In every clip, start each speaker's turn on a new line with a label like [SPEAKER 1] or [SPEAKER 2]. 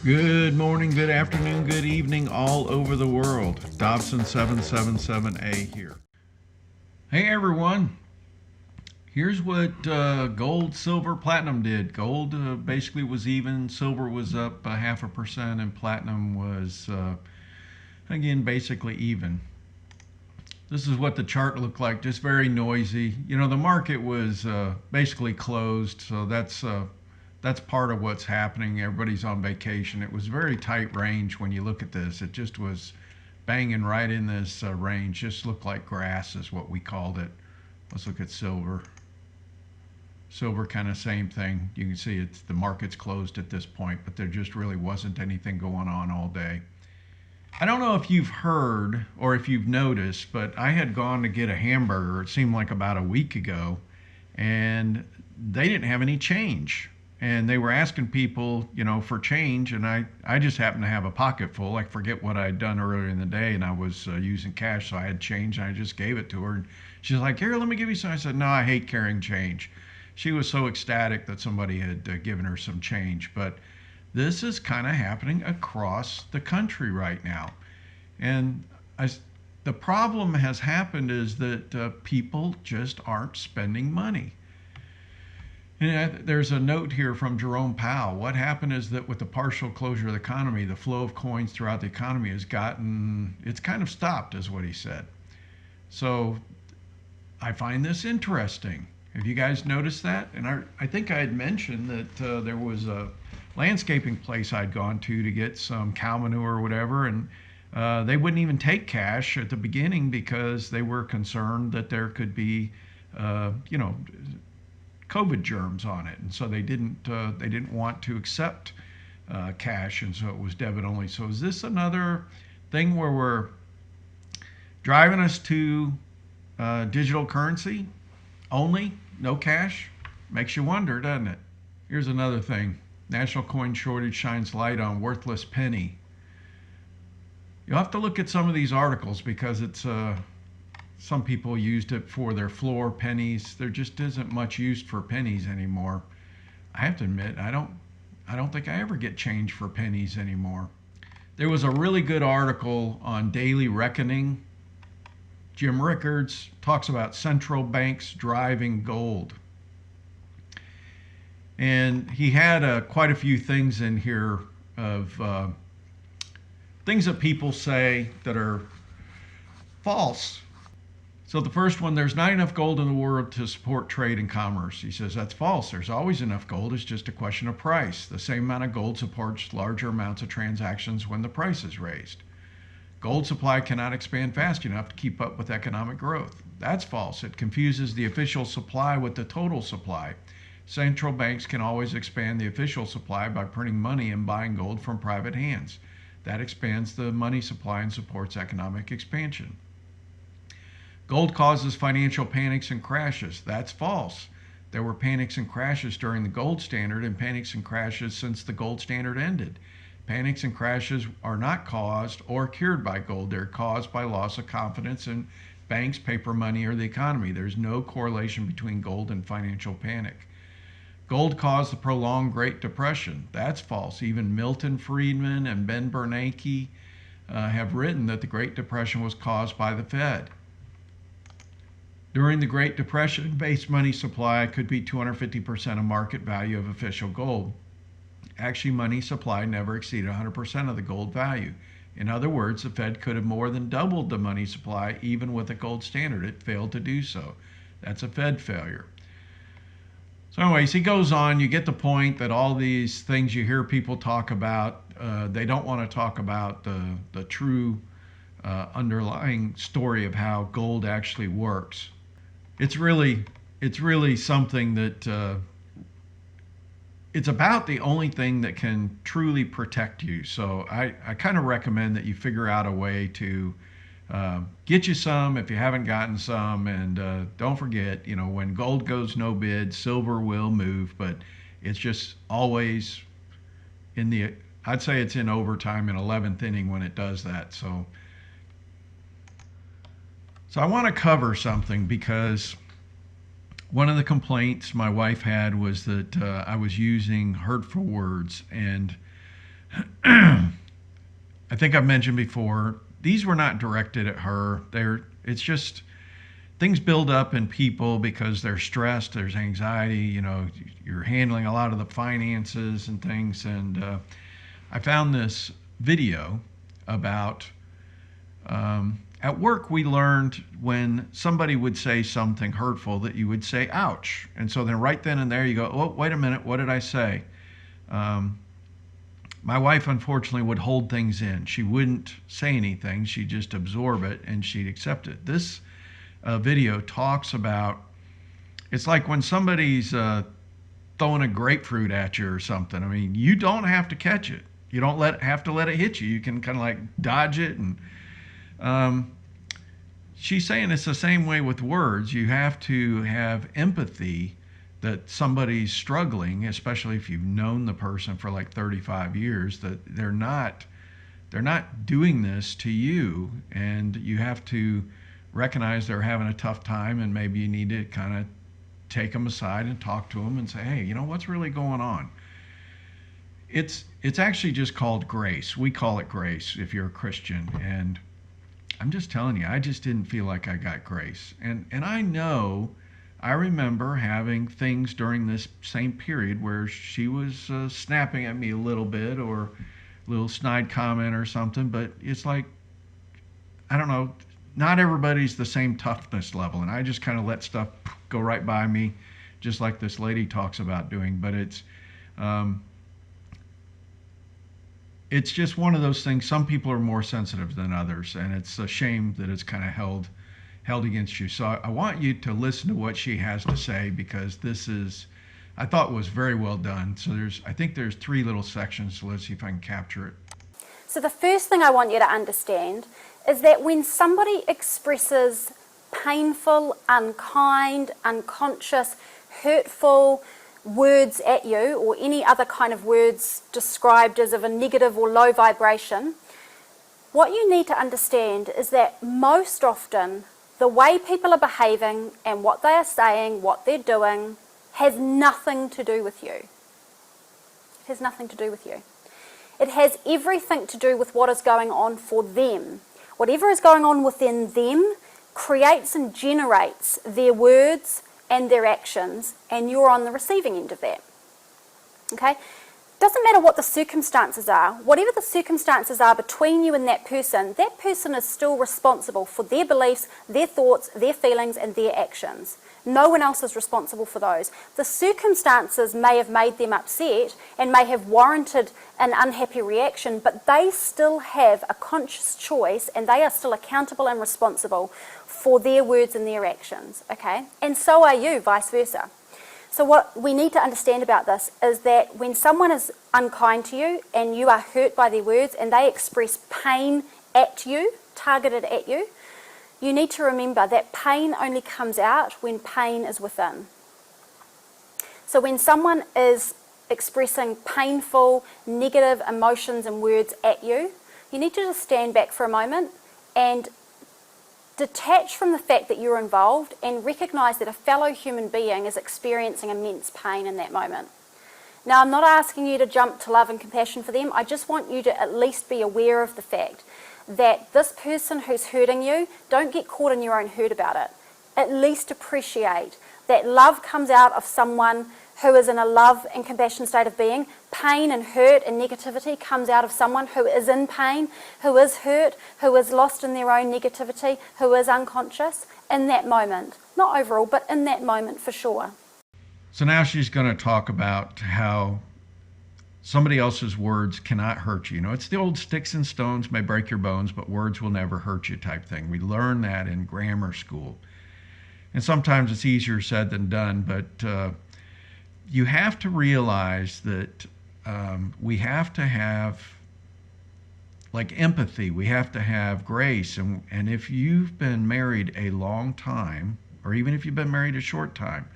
[SPEAKER 1] Good morning, good afternoon, good evening, all over the world. Dobson777A here. Hey everyone, here's what gold, silver, platinum did. Gold basically was even, silver was up 0.5%, and platinum was, again, basically even. This is what the chart looked like, just very noisy. You know, the market was basically closed, so that's part of what's happening. Everybody's on vacation. It was very tight range when you look at this. It just was banging right in this range. Just looked like grass is what we called it. Let's look at silver. Silver, kind of same thing. You can see the market's closed at this point, but there just really wasn't anything going on all day. I don't know if you've heard or if you've noticed, but I had gone to get a hamburger, it seemed like about a week ago, and they didn't have any change. And they were asking people, you know, for change, and I just happened to have a pocket full. I forget what I had done earlier in the day, and I was using cash, so I had change, and I just gave it to her. And she's like, "Here, let me give you some." I said, "No, I hate carrying change." She was so ecstatic that somebody had given her some change. But this is kind of happening across the country right now. And the problem has happened is that people just aren't spending money. And there's a note here from Jerome Powell. What happened is that with the partial closure of the economy, the flow of coins throughout the economy it's kind of stopped, is what he said. So I find this interesting. Have you guys noticed that? And I think I had mentioned that there was a landscaping place I'd gone to get some cow manure or whatever, and they wouldn't even take cash at the beginning because they were concerned that there could be, COVID germs on it, and so they didn't want to accept cash, and so it was debit only. So is this another thing where we're driving us to digital currency only, no cash? Makes you wonder, doesn't it? Here's another thing. National coin shortage shines light on worthless penny. You'll have to look at some of these articles because it's some people used it for their floor pennies. There just isn't much used for pennies anymore. I have to admit, I don't think I ever get change for pennies anymore. There was a really good article on Daily Reckoning. Jim Rickards talks about central banks driving gold. And he had quite a few things in here of things that people say that are false. So the first one, there's not enough gold in the world to support trade and commerce. He says that's false. There's always enough gold. It's just a question of price. The same amount of gold supports larger amounts of transactions when the price is raised. Gold supply cannot expand fast enough to keep up with economic growth. That's false. It confuses the official supply with the total supply. Central banks can always expand the official supply by printing money and buying gold from private hands. That expands the money supply and supports economic expansion. Gold causes financial panics and crashes. That's false. There were panics and crashes during the gold standard and panics and crashes since the gold standard ended. Panics and crashes are not caused or cured by gold. They're caused by loss of confidence in banks, paper money, or the economy. There's no correlation between gold and financial panic. Gold caused the prolonged Great Depression. That's false. Even Milton Friedman and Ben Bernanke have written that the Great Depression was caused by the Fed. During the Great Depression, base money supply could be 250% of market value of official gold. Actually, money supply never exceeded 100% of the gold value. In other words, the Fed could have more than doubled the money supply even with a gold standard. It failed to do so. That's a Fed failure. So anyways, he goes on. You get the point that all these things you hear people talk about, they don't want to talk about the true underlying story of how gold actually works. It's really something that it's about the only thing that can truly protect you. So I kind of recommend that you figure out a way to get you some if you haven't gotten some. And don't forget, when gold goes no bid, silver will move, but it's just always I'd say it's in overtime in 11th inning when it does that. So So I want to cover something because one of the complaints my wife had was that I was using hurtful words. And I think I've mentioned before, these were not directed at her. It's just things build up in people because they're stressed, there's anxiety, you're handling a lot of the finances and things. And I found this video about at work we learned when somebody would say something hurtful that you would say ouch, and so then right then and there you go, oh wait a minute, what did I say? My wife unfortunately would hold things in. She wouldn't say anything, she'd just absorb it and she'd accept it. This video talks about, it's like when somebody's throwing a grapefruit at you or something. I mean, you don't have to catch it, you don't have to let it hit you, you can kind of like dodge it. And she's saying it's the same way with words. You have to have empathy that somebody's struggling, especially if you've known the person for like 35 years, that they're not doing this to you, and you have to recognize they're having a tough time, and maybe you need to kind of take them aside and talk to them and say, hey, what's really going on? It's actually just called grace. We call it grace if you're a Christian. And I'm just telling you, I just didn't feel like I got grace. And I remember having things during this same period where she was snapping at me a little bit, or a little snide comment or something. But it's like, I don't know, not everybody's the same toughness level. And I just kind of let stuff go right by me, just like this lady talks about doing. But it's just one of those things. Some people are more sensitive than others, and it's a shame that it's kind of held against you. So I want you to listen to what she has to say, because I thought was very well done. So I think there's 3 little sections, so let's see if I can capture it.
[SPEAKER 2] So the first thing I want you to understand is that when somebody expresses painful, unkind, unconscious, hurtful words at you, or any other kind of words described as of a negative or low vibration, what you need to understand is that most often the way people are behaving and what they are saying, what they're doing, has nothing to do with you. It has nothing to do with you. It has everything to do with what is going on for them. Whatever is going on within them creates and generates their words and their actions, and you're on the receiving end of that. Okay? Doesn't matter what the circumstances are. Whatever the circumstances are between you and that person is still responsible for their beliefs, their thoughts, their feelings, and their actions. No one else is responsible for those. The circumstances may have made them upset and may have warranted an unhappy reaction, but they still have a conscious choice, and they are still accountable and responsible for their words and their actions, okay? And so are you, vice versa. So what we need to understand about this is that when someone is unkind to you and you are hurt by their words and they express pain at you, targeted at you, you need to remember that pain only comes out when pain is within. So when someone is expressing painful, negative emotions and words at you, you need to just stand back for a moment and detach from the fact that you're involved and recognise that a fellow human being is experiencing immense pain in that moment. Now, I'm not asking you to jump to love and compassion for them. I just want you to at least be aware of the fact that this person who's hurting you, don't get caught in your own hurt about it. At least appreciate that love comes out of someone who is in a love and compassion state of being. Pain and hurt and negativity comes out of someone who is in pain, who is hurt, who is lost in their own negativity, who is unconscious in that moment. Not overall, but in that moment for sure.
[SPEAKER 1] So now she's going to talk about how somebody else's words cannot hurt you. It's the old sticks and stones may break your bones, but words will never hurt you type thing. We learn that in grammar school. And sometimes it's easier said than done, but you have to realize that we have to have like empathy. We have to have grace. And if you've been married a long time, or even if you've been married a short time,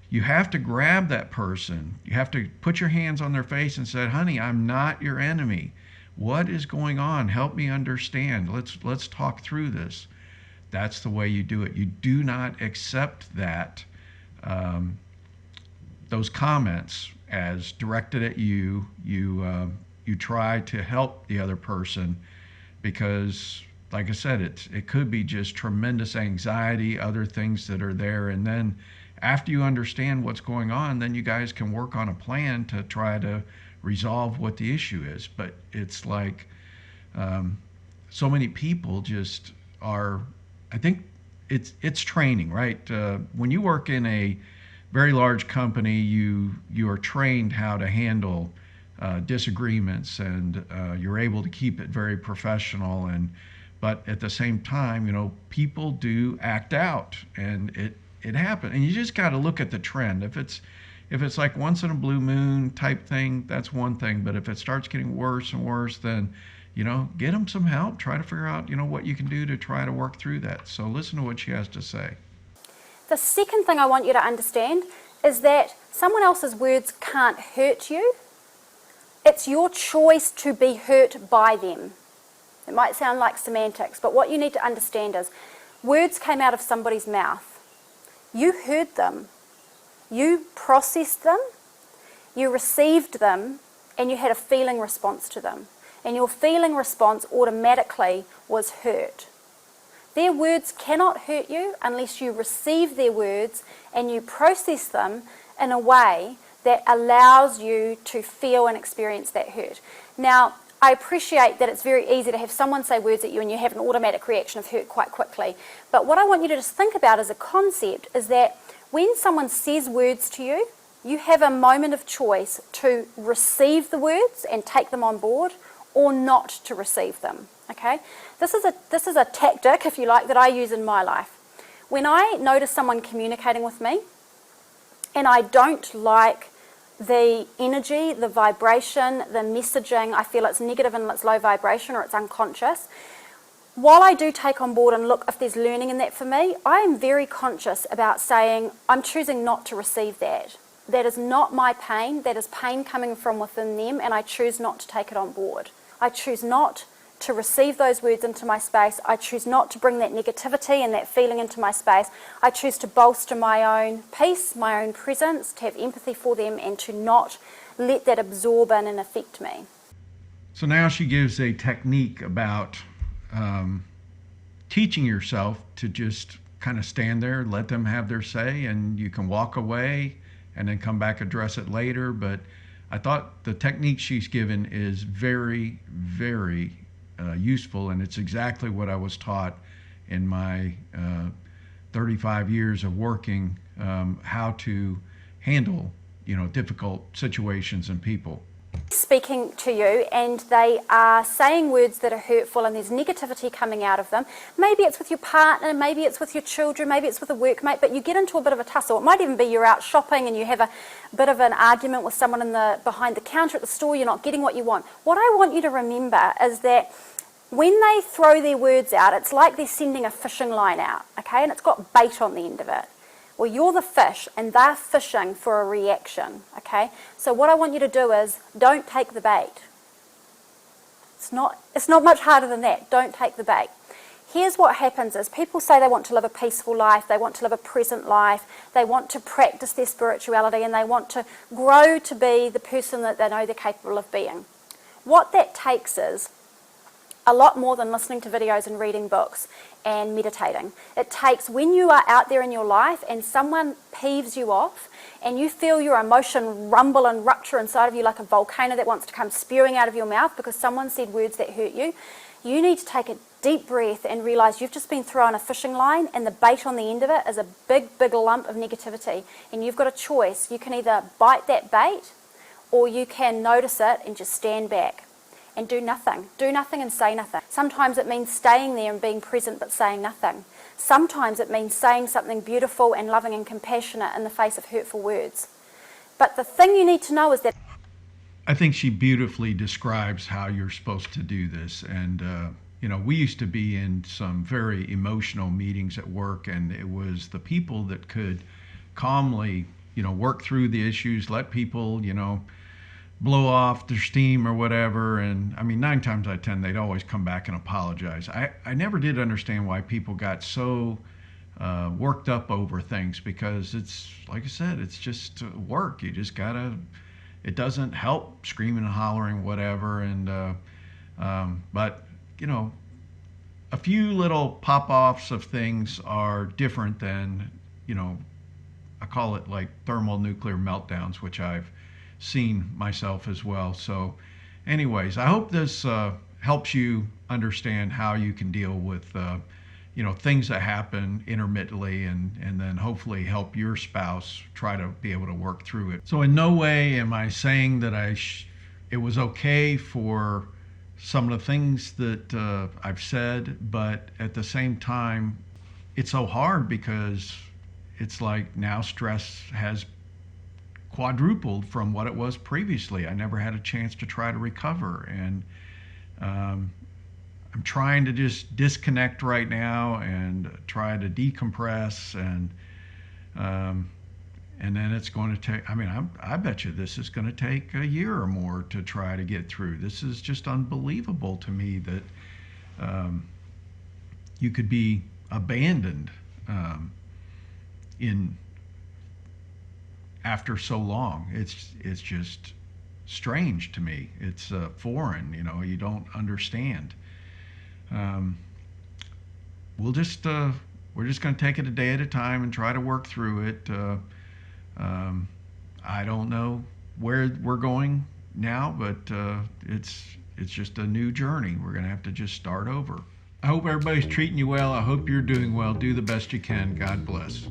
[SPEAKER 1] you have to grab that person. You have to put your hands on their face and say, honey, I'm not your enemy. What is going on? Help me understand. Let's talk through this. That's the way you do it. You do not accept that those comments as directed at you. You try to help the other person because, like I said, it could be just tremendous anxiety, other things that are there, and then after you understand what's going on, then you guys can work on a plan to try to resolve what the issue is. But it's like so many people just are. I think it's training, right? When you work in a very large company, you are trained how to handle disagreements, and you're able to keep it very professional. But at the same time, people do act out, and it happens. And you just got to look at the trend. If it's like once in a blue moon type thing, that's one thing. But if it starts getting worse and worse, then get them some help. Try to figure out what you can do to try to work through that. So listen to what she has to say.
[SPEAKER 2] The second thing I want you to understand is that someone else's words can't hurt you. It's your choice to be hurt by them. It might sound like semantics, but what you need to understand is words came out of somebody's mouth. You heard them. You processed them. You received them, and you had a feeling response to them. And your feeling response automatically was hurt. Their words cannot hurt you unless you receive their words and you process them in a way that allows you to feel and experience that hurt. Now, I appreciate that it's very easy to have someone say words at you and you have an automatic reaction of hurt quite quickly. But what I want you to just think about as a concept is that when someone says words to you, you have a moment of choice to receive the words and take them on board, or not to receive them, okay? This is a tactic, if you like, that I use in my life. When I notice someone communicating with me and I don't like the energy, the vibration, the messaging, I feel it's negative and it's low vibration or it's unconscious, while I do take on board and look if there's learning in that for me, I am very conscious about saying, I'm choosing not to receive that. That is not my pain, that is pain coming from within them, and I choose not to take it on board. I choose not to receive those words into my space. I choose not to bring that negativity and that feeling into my space. I choose to bolster my own peace, my own presence, to have empathy for them, and to not let that absorb in and affect me.
[SPEAKER 1] So now she gives a technique about teaching yourself to just kind of stand there, let them have their say, and you can walk away and then come back, address it later. But I thought the technique she's given is very, very useful, and it's exactly what I was taught in my 35 years of working, how to handle difficult situations and people.
[SPEAKER 2] Speaking to you and they are saying words that are hurtful and there's negativity coming out of them. Maybe it's with your partner, maybe it's with your children, maybe it's with a workmate, but you get into a bit of a tussle. It might even be you're out shopping and you have a bit of an argument with someone behind the counter at the store. You're not getting what you want. What I want you to remember is that when they throw their words out, it's like they're sending a fishing line out, okay? And it's got bait on the end of it. Well, you're the fish and they're fishing for a reaction, okay? So what I want you to do is don't take the bait. It's not much harder than that. Don't take the bait. Here's what happens is people say they want to live a peaceful life, they want to live a present life, they want to practice their spirituality, and they want to grow to be the person that they know they're capable of being. What that takes is a lot more than listening to videos and reading books and meditating. It takes when you are out there in your life and someone peeves you off and you feel your emotion rumble and rupture inside of you like a volcano that wants to come spewing out of your mouth because someone said words that hurt you, you need to take a deep breath and realize you've just been thrown a fishing line and the bait on the end of it is a big, big lump of negativity, and you've got a choice. You can either bite that bait or you can notice it and just stand back and do nothing. Do nothing and say nothing. Sometimes it means staying there and being present but saying nothing. Sometimes it means saying something beautiful and loving and compassionate in the face of hurtful words. But the thing you need to know is that
[SPEAKER 1] I think she beautifully describes how you're supposed to do this. And, we used to be in some very emotional meetings at work, and it was the people that could calmly, work through the issues, let people, blow off their steam or whatever. And I mean, 9 times out of 10, they'd always come back and apologize. I never did understand why people got so worked up over things, because it's, like I said, it's just work. You just gotta, it doesn't help screaming and hollering, whatever. And, but, you know, a few little pop offs of things are different than, you know, I call it like thermonuclear meltdowns, which I've seen myself as well. So, anyways, I hope this helps you understand how you can deal with, you know, things that happen intermittently, and then hopefully help your spouse try to be able to work through it. So, in no way am I saying that it was okay for some of the things that I've said, but at the same time, it's so hard because it's like now stress has quadrupled from what it was previously. I never had a chance to try to recover, and I'm trying to just disconnect right now and try to decompress, and then it's going to take, I mean, I bet you this is going to take a year or more to try to get through. This is just unbelievable to me that you could be abandoned in after so long. It's just strange to me. It's foreign, you know. You don't understand. We'll just we're just going to take it a day at a time and try to work through it. I don't know where we're going now, but it's just a new journey. We're going to have to just start over. I hope everybody's treating you well. I hope you're doing well. Do the best you can. God bless.